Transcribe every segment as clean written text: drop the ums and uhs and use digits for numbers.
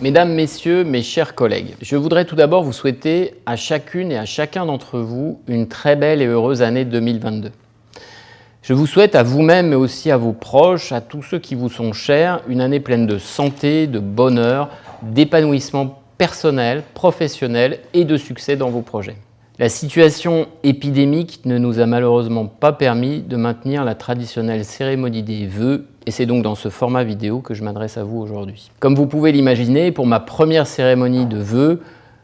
Mesdames, Messieurs, mes chers collègues, je voudrais tout d'abord vous souhaiter à chacune et à chacun d'entre vous une très belle et heureuse année 2022. Je vous souhaite à vous-même, mais aussi à vos proches, à tous ceux qui vous sont chers, une année pleine de santé, de bonheur, d'épanouissement personnel, professionnel et de succès dans vos projets. La situation épidémique ne nous a malheureusement pas permis de maintenir la traditionnelle cérémonie des vœux et c'est donc dans ce format vidéo que je m'adresse à vous aujourd'hui. Comme vous pouvez l'imaginer, pour ma première cérémonie de vœux,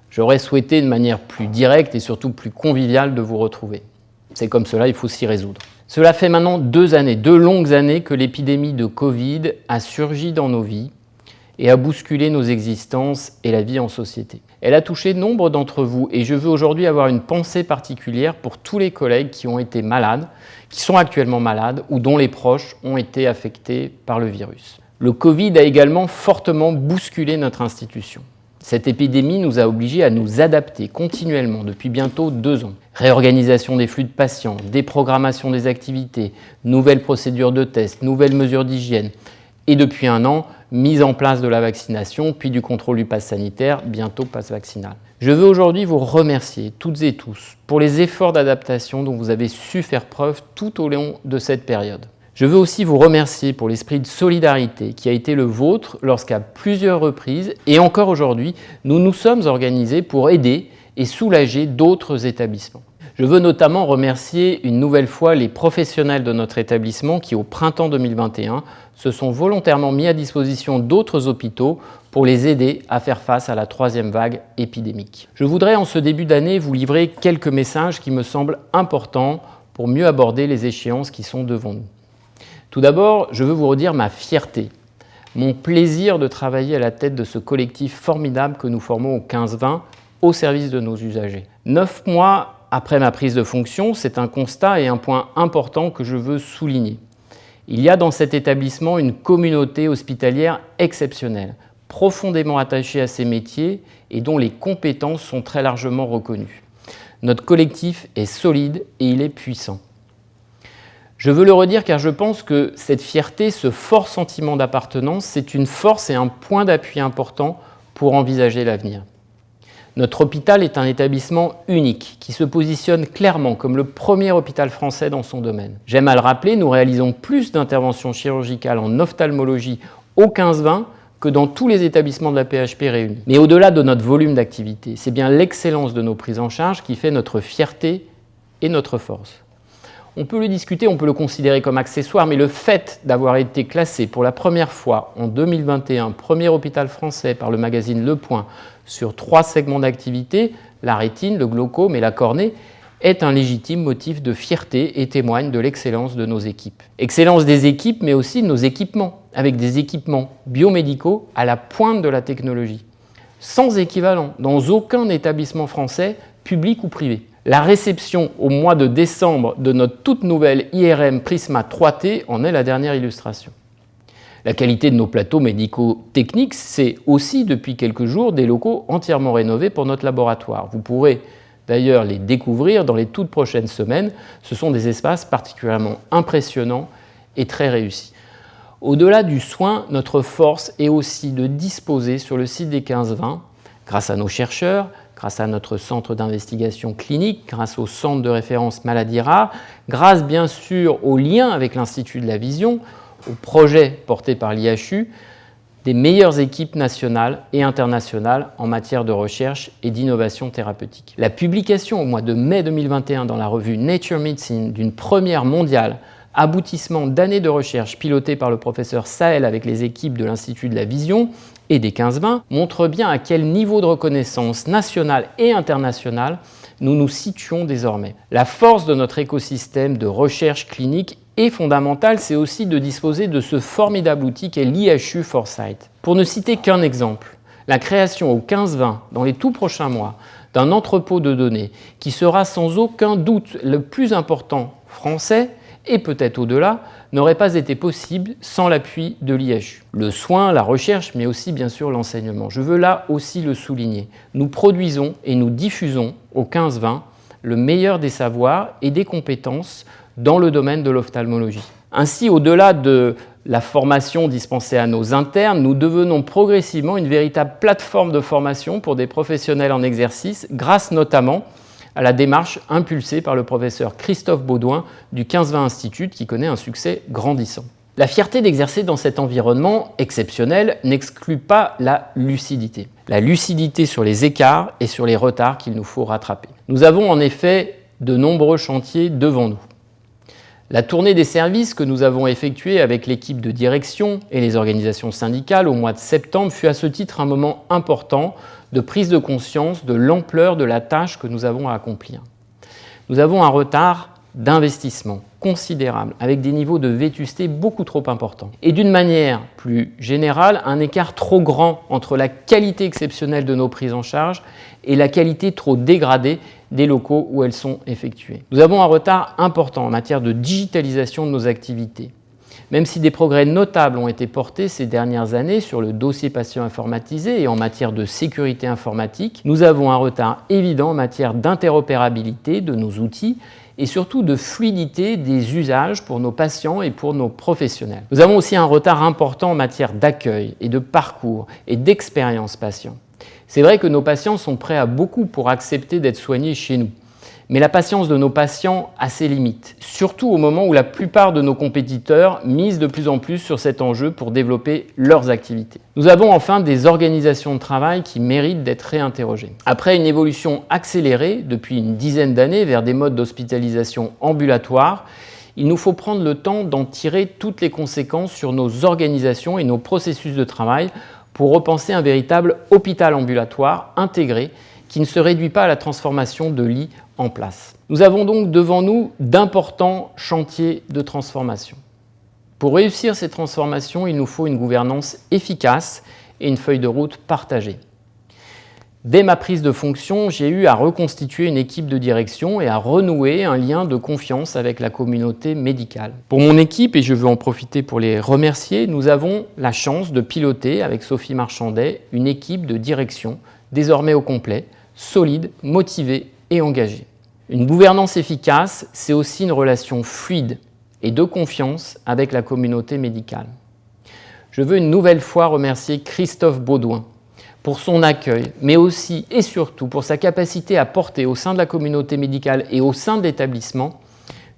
j'aurais souhaité de manière plus directe et surtout plus conviviale de vous retrouver. C'est comme cela, il faut s'y résoudre. Cela fait maintenant 2 années, 2 longues années que l'épidémie de Covid a surgi dans nos vies et a bousculé nos existences et la vie en société. Elle a touché nombre d'entre vous et je veux aujourd'hui avoir une pensée particulière pour tous les collègues qui ont été malades, qui sont actuellement malades ou dont les proches ont été affectés par le virus. Le Covid a également fortement bousculé notre institution. Cette épidémie nous a obligés à nous adapter continuellement depuis bientôt 2 ans. Réorganisation des flux de patients, déprogrammation des activités, nouvelles procédures de tests, nouvelles mesures d'hygiène et depuis 1 an, mise en place de la vaccination, puis du contrôle du pass sanitaire, bientôt pass vaccinal. Je veux aujourd'hui vous remercier, toutes et tous, pour les efforts d'adaptation dont vous avez su faire preuve tout au long de cette période. Je veux aussi vous remercier pour l'esprit de solidarité qui a été le vôtre lorsqu'à plusieurs reprises, et encore aujourd'hui, nous nous sommes organisés pour aider et soulager d'autres établissements. Je veux notamment remercier une nouvelle fois les professionnels de notre établissement qui, au printemps 2021, se sont volontairement mis à disposition d'autres hôpitaux pour les aider à faire face à la 3e vague épidémique. Je voudrais en ce début d'année vous livrer quelques messages qui me semblent importants pour mieux aborder les échéances qui sont devant nous. Tout d'abord, je veux vous redire ma fierté, mon plaisir de travailler à la tête de ce collectif formidable que nous formons au 15-20 au service de nos usagers. 9 mois après ma prise de fonction, c'est un constat et un point important que je veux souligner. Il y a dans cet établissement une communauté hospitalière exceptionnelle, profondément attachée à ses métiers et dont les compétences sont très largement reconnues. Notre collectif est solide et il est puissant. Je veux le redire car je pense que cette fierté, ce fort sentiment d'appartenance, c'est une force et un point d'appui important pour envisager l'avenir. Notre hôpital est un établissement unique qui se positionne clairement comme le premier hôpital français dans son domaine. J'aime à le rappeler, nous réalisons plus d'interventions chirurgicales en ophtalmologie au 15-20 que dans tous les établissements de la PHP réunis. Mais au-delà de notre volume d'activité, c'est bien l'excellence de nos prises en charge qui fait notre fierté et notre force. On peut le discuter, on peut le considérer comme accessoire, mais le fait d'avoir été classé pour la première fois en 2021 premier hôpital français par le magazine Le Point sur 3 segments d'activité, la rétine, le glaucome et la cornée, est un légitime motif de fierté et témoigne de l'excellence de nos équipes. Excellence des équipes, mais aussi de nos équipements, avec des équipements biomédicaux à la pointe de la technologie, sans équivalent dans aucun établissement français, public ou privé. La réception au mois de décembre de notre toute nouvelle IRM Prisma 3T en est la dernière illustration. La qualité de nos plateaux médico-techniques, c'est aussi depuis quelques jours des locaux entièrement rénovés pour notre laboratoire. Vous pourrez d'ailleurs les découvrir dans les toutes prochaines semaines. Ce sont des espaces particulièrement impressionnants et très réussis. Au-delà du soin, notre force est aussi de disposer sur le site des 15-20, grâce à nos chercheurs, grâce à notre centre d'investigation clinique, grâce au centre de référence maladies rares, grâce bien sûr au lien avec l'Institut de la Vision, au projet porté par l'IHU, des meilleures équipes nationales et internationales en matière de recherche et d'innovation thérapeutique. La publication au mois de mai 2021 dans la revue Nature Medicine d'une première mondiale aboutissement d'années de recherche pilotée par le professeur Sahel avec les équipes de l'Institut de la Vision et des 15-20 montre bien à quel niveau de reconnaissance nationale et internationale nous nous situons désormais. La force de notre écosystème de recherche clinique est fondamentale, c'est aussi de disposer de ce formidable outil qu'est l'IHU Foresight. Pour ne citer qu'un exemple, la création au 15-20 dans les tout prochains mois d'un entrepôt de données qui sera sans aucun doute le plus important français et peut-être au-delà, n'aurait pas été possible sans l'appui de l'IHU. Le soin, la recherche, mais aussi bien sûr l'enseignement. Je veux là aussi le souligner. Nous produisons et nous diffusons au 15-20 le meilleur des savoirs et des compétences dans le domaine de l'ophtalmologie. Ainsi, au-delà de la formation dispensée à nos internes, nous devenons progressivement une véritable plateforme de formation pour des professionnels en exercice, grâce notamment à la démarche impulsée par le professeur Christophe Baudouin du 15-20 Institute, qui connaît un succès grandissant. La fierté d'exercer dans cet environnement exceptionnel n'exclut pas la lucidité. La lucidité sur les écarts et sur les retards qu'il nous faut rattraper. Nous avons en effet de nombreux chantiers devant nous. La tournée des services que nous avons effectuée avec l'équipe de direction et les organisations syndicales au mois de septembre fut à ce titre un moment important de prise de conscience de l'ampleur de la tâche que nous avons à accomplir. Nous avons un retard d'investissement considérable, avec des niveaux de vétusté beaucoup trop importants. Et d'une manière plus générale, un écart trop grand entre la qualité exceptionnelle de nos prises en charge et la qualité trop dégradée des locaux où elles sont effectuées. Nous avons un retard important en matière de digitalisation de nos activités. Même si des progrès notables ont été portés ces dernières années sur le dossier patient informatisé et en matière de sécurité informatique, nous avons un retard évident en matière d'interopérabilité de nos outils et surtout de fluidité des usages pour nos patients et pour nos professionnels. Nous avons aussi un retard important en matière d'accueil et de parcours et d'expérience patient. C'est vrai que nos patients sont prêts à beaucoup pour accepter d'être soignés chez nous. Mais la patience de nos patients a ses limites, surtout au moment où la plupart de nos compétiteurs misent de plus en plus sur cet enjeu pour développer leurs activités. Nous avons enfin des organisations de travail qui méritent d'être réinterrogées. Après une évolution accélérée depuis une dizaine d'années vers des modes d'hospitalisation ambulatoires, il nous faut prendre le temps d'en tirer toutes les conséquences sur nos organisations et nos processus de travail pour repenser un véritable hôpital ambulatoire intégré qui ne se réduit pas à la transformation de lits en place. Nous avons donc devant nous d'importants chantiers de transformation. Pour réussir ces transformations, il nous faut une gouvernance efficace et une feuille de route partagée. Dès ma prise de fonction, j'ai eu à reconstituer une équipe de direction et à renouer un lien de confiance avec la communauté médicale. Pour mon équipe, et je veux en profiter pour les remercier, nous avons la chance de piloter avec Sophie Marchandet une équipe de direction désormais au complet, solide, motivée et engagée. Une gouvernance efficace, c'est aussi une relation fluide et de confiance avec la communauté médicale. Je veux une nouvelle fois remercier Christophe Baudouin pour son accueil, mais aussi et surtout pour sa capacité à porter au sein de la communauté médicale et au sein de l'établissement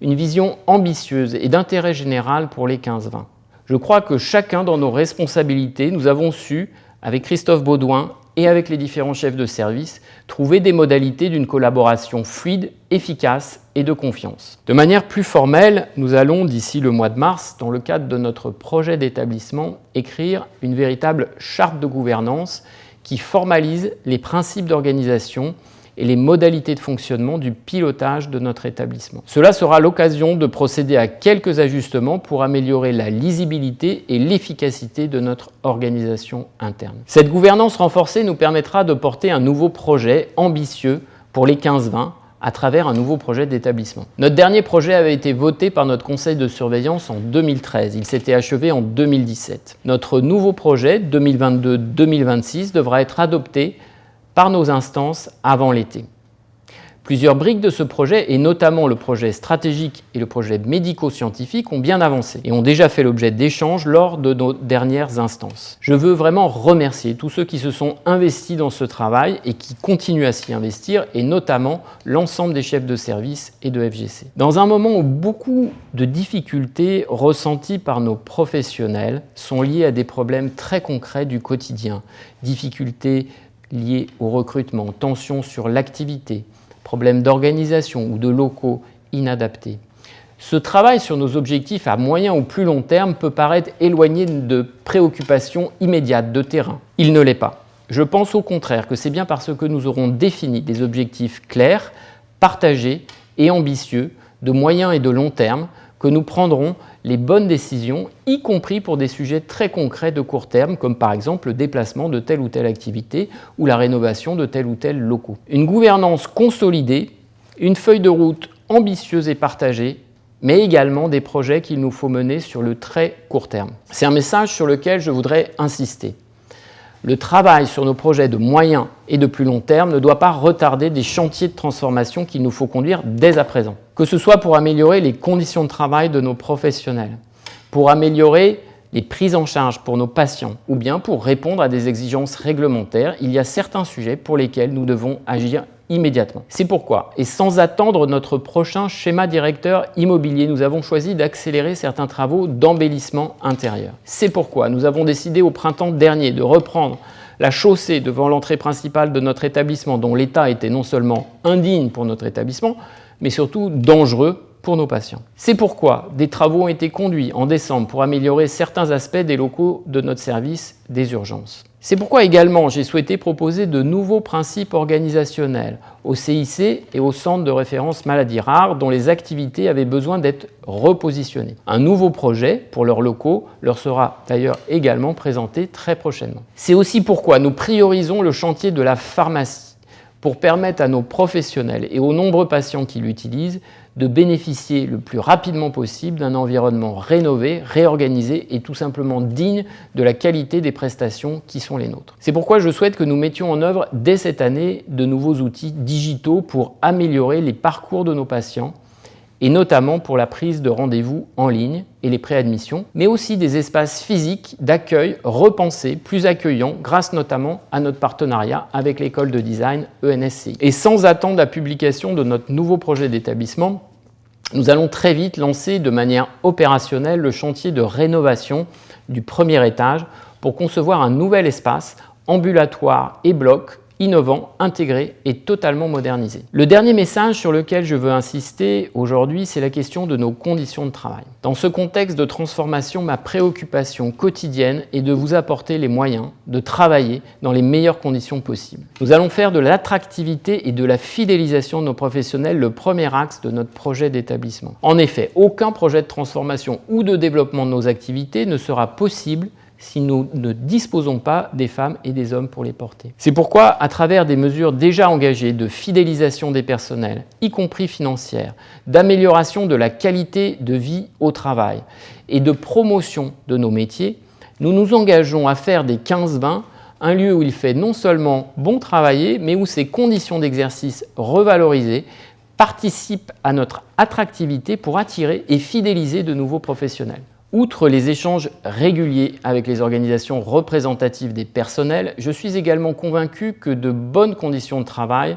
une vision ambitieuse et d'intérêt général pour les 15-20. Je crois que chacun dans nos responsabilités, nous avons su, avec Christophe Baudouin et avec les différents chefs de service, trouver des modalités d'une collaboration fluide, efficace et de confiance. De manière plus formelle, nous allons, d'ici le mois de mars, dans le cadre de notre projet d'établissement, écrire une véritable charte de gouvernance qui formalise les principes d'organisation et les modalités de fonctionnement du pilotage de notre établissement. Cela sera l'occasion de procéder à quelques ajustements pour améliorer la lisibilité et l'efficacité de notre organisation interne. Cette gouvernance renforcée nous permettra de porter un nouveau projet ambitieux pour les 15-20 à travers un nouveau projet d'établissement. Notre dernier projet avait été voté par notre conseil de surveillance en 2013. Il s'était achevé en 2017. Notre nouveau projet 2022-2026 devra être adopté par nos instances avant l'été. Plusieurs briques de ce projet, et notamment le projet stratégique et le projet médico-scientifique, ont bien avancé et ont déjà fait l'objet d'échanges lors de nos dernières instances. Je veux vraiment remercier tous ceux qui se sont investis dans ce travail et qui continuent à s'y investir, et notamment l'ensemble des chefs de service et de FGC. Dans un moment où beaucoup de difficultés ressenties par nos professionnels sont liées à des problèmes très concrets du quotidien, difficultés liées au recrutement, tensions sur l'activité, problèmes d'organisation ou de locaux inadaptés. Ce travail sur nos objectifs à moyen ou plus long terme peut paraître éloigné de préoccupations immédiates de terrain. Il ne l'est pas. Je pense au contraire que c'est bien parce que nous aurons défini des objectifs clairs, partagés et ambitieux de moyen et de long terme que nous prendrons les bonnes décisions, y compris pour des sujets très concrets de court terme, comme par exemple le déplacement de telle ou telle activité ou la rénovation de tel ou tel locaux. Une gouvernance consolidée, une feuille de route ambitieuse et partagée, mais également des projets qu'il nous faut mener sur le très court terme. C'est un message sur lequel je voudrais insister. Le travail sur nos projets de moyen et de plus long terme ne doit pas retarder des chantiers de transformation qu'il nous faut conduire dès à présent. Que ce soit pour améliorer les conditions de travail de nos professionnels, pour améliorer les prises en charge pour nos patients ou bien pour répondre à des exigences réglementaires, il y a certains sujets pour lesquels nous devons agir immédiatement. C'est pourquoi, et sans attendre notre prochain schéma directeur immobilier, nous avons choisi d'accélérer certains travaux d'embellissement intérieur. C'est pourquoi nous avons décidé au printemps dernier de reprendre la chaussée devant l'entrée principale de notre établissement, dont l'état était non seulement indigne pour notre établissement, mais surtout dangereux pour nos patients. C'est pourquoi des travaux ont été conduits en décembre pour améliorer certains aspects des locaux de notre service des urgences. C'est pourquoi également j'ai souhaité proposer de nouveaux principes organisationnels au CIC et au Centre de référence maladies rares dont les activités avaient besoin d'être repositionnées. Un nouveau projet pour leurs locaux leur sera d'ailleurs également présenté très prochainement. C'est aussi pourquoi nous priorisons le chantier de la pharmacie pour permettre à nos professionnels et aux nombreux patients qui l'utilisent de bénéficier le plus rapidement possible d'un environnement rénové, réorganisé et tout simplement digne de la qualité des prestations qui sont les nôtres. C'est pourquoi je souhaite que nous mettions en œuvre dès cette année de nouveaux outils digitaux pour améliorer les parcours de nos patients et notamment pour la prise de rendez-vous en ligne et les préadmissions, mais aussi des espaces physiques d'accueil repensés, plus accueillants, grâce notamment à notre partenariat avec l'école de design ENSCI. Et sans attendre la publication de notre nouveau projet d'établissement, nous allons très vite lancer de manière opérationnelle le chantier de rénovation du premier étage pour concevoir un nouvel espace ambulatoire et bloc innovant, intégré et totalement modernisé. Le dernier message sur lequel je veux insister aujourd'hui, c'est la question de nos conditions de travail. Dans ce contexte de transformation, ma préoccupation quotidienne est de vous apporter les moyens de travailler dans les meilleures conditions possibles. Nous allons faire de l'attractivité et de la fidélisation de nos professionnels le premier axe de notre projet d'établissement. En effet, aucun projet de transformation ou de développement de nos activités ne sera possible si nous ne disposons pas des femmes et des hommes pour les porter. C'est pourquoi, à travers des mesures déjà engagées de fidélisation des personnels, y compris financières, d'amélioration de la qualité de vie au travail et de promotion de nos métiers, nous nous engageons à faire des 15-20 un lieu où il fait non seulement bon travailler, mais où ses conditions d'exercice revalorisées participent à notre attractivité pour attirer et fidéliser de nouveaux professionnels. Outre les échanges réguliers avec les organisations représentatives des personnels, je suis également convaincu que de bonnes conditions de travail,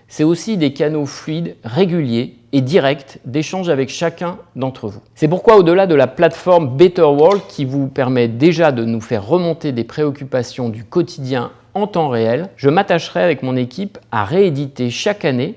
c'est aussi des canaux fluides, réguliers et directs d'échange avec chacun d'entre vous. C'est pourquoi, au-delà de la plateforme Better World qui vous permet déjà de nous faire remonter des préoccupations du quotidien en temps réel, je m'attacherai avec mon équipe à rééditer chaque année,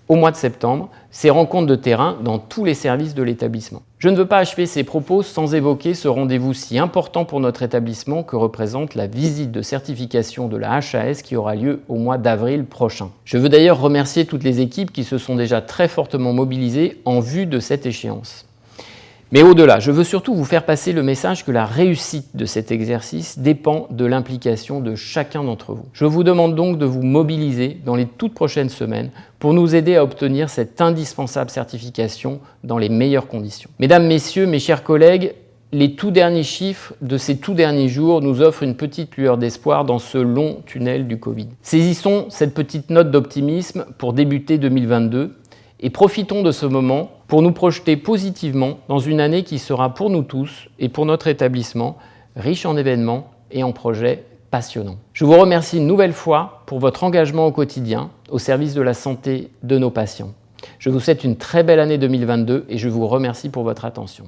au mois de septembre, ces rencontres de terrain dans tous les services de l'établissement. Je ne veux pas achever ces propos sans évoquer ce rendez-vous si important pour notre établissement que représente la visite de certification de la HAS qui aura lieu au mois d'avril prochain. Je veux d'ailleurs remercier toutes les équipes qui se sont déjà très fortement mobilisées en vue de cette échéance. Mais au-delà, je veux surtout vous faire passer le message que la réussite de cet exercice dépend de l'implication de chacun d'entre vous. Je vous demande donc de vous mobiliser dans les toutes prochaines semaines pour nous aider à obtenir cette indispensable certification dans les meilleures conditions. Mesdames, Messieurs, mes chers collègues, les tout derniers chiffres de ces tout derniers jours nous offrent une petite lueur d'espoir dans ce long tunnel du Covid. Saisissons cette petite note d'optimisme pour débuter 2022 et profitons de ce moment pour nous projeter positivement dans une année qui sera pour nous tous et pour notre établissement riche en événements et en projets passionnants. Je vous remercie une nouvelle fois pour votre engagement au quotidien au service de la santé de nos patients. Je vous souhaite une très belle année 2022 et je vous remercie pour votre attention.